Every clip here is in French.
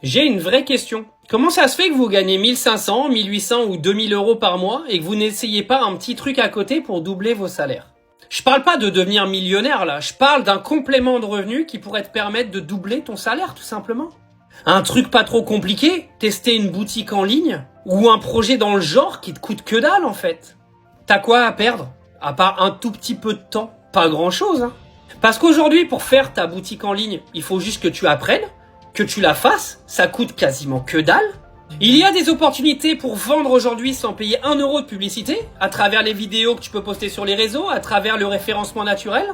J'ai une vraie question. Comment ça se fait que vous gagnez 1500, 1800 ou 2000 euros par mois et que vous n'essayez pas un petit truc à côté pour doubler vos salaires? Je parle pas de devenir millionnaire là, je parle d'un complément de revenu qui pourrait te permettre de doubler ton salaire tout simplement. Un truc pas trop compliqué, tester une boutique en ligne ou un projet dans le genre qui te coûte que dalle en fait. T'as quoi à perdre? À part un tout petit peu de temps, pas grand chose hein. Parce qu'aujourd'hui pour faire ta boutique en ligne, il faut juste que tu apprennes, que tu la fasses, ça coûte quasiment que dalle. Il y a des opportunités pour vendre aujourd'hui sans payer 1 euro de publicité, à travers les vidéos que tu peux poster sur les réseaux, à travers le référencement naturel.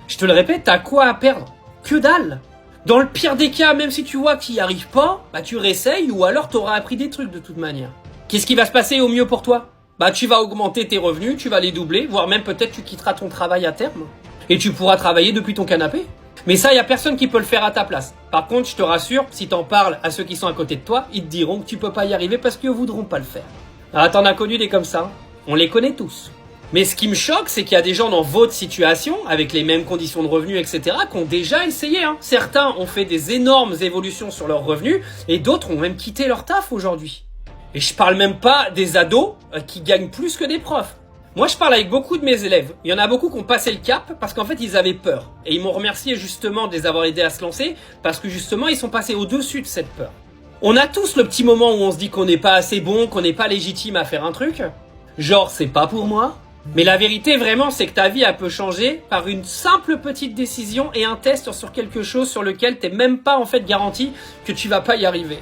Je te le répète, t'as quoi à perdre? Que dalle. Dans le pire des cas, même si tu vois que tu n'y arrives pas, tu réessayes ou alors t'auras appris des trucs de toute manière. Qu'est-ce qui va se passer au mieux pour toi? Tu vas augmenter tes revenus, tu vas les doubler, voire même peut-être tu quitteras ton travail à terme. Et tu pourras travailler depuis ton canapé. Mais ça, y a personne qui peut le faire à ta place. Par contre, je te rassure, si t'en parles à ceux qui sont à côté de toi, ils te diront que tu peux pas y arriver parce qu'ils voudront pas le faire. Ah, t'en as connu des comme ça. On les connaît tous. Mais ce qui me choque, c'est qu'il y a des gens dans votre situation, avec les mêmes conditions de revenus, etc., qui ont déjà essayé. Certains ont fait des énormes évolutions sur leurs revenus, et d'autres ont même quitté leur taf aujourd'hui. Et je parle même pas des ados qui gagnent plus que des profs. Moi, je parle avec beaucoup de mes élèves. Il y en a beaucoup qui ont passé le cap parce qu'en fait, ils avaient peur. Et ils m'ont remercié justement de les avoir aidés à se lancer parce que justement, ils sont passés au-dessus de cette peur. On a tous le petit moment où on se dit qu'on n'est pas assez bon, qu'on n'est pas légitime à faire un truc. Genre, c'est pas pour moi. Mais la vérité, vraiment, c'est que ta vie, elle peut changer par une simple petite décision et un test sur quelque chose sur lequel t'es même pas en fait garanti que tu vas pas y arriver.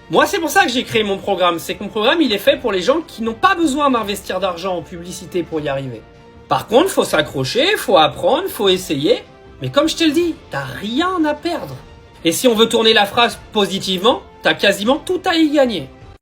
Moi, c'est pour ça que j'ai créé mon programme. C'est que mon programme, il est fait pour les gens qui n'ont pas besoin d'investir d'argent en publicité pour y arriver. Par contre, faut s'accrocher, faut apprendre, faut essayer. Mais comme je te le dis, t'as rien à perdre. Et si on veut tourner la phrase positivement, t'as quasiment tout à y gagner.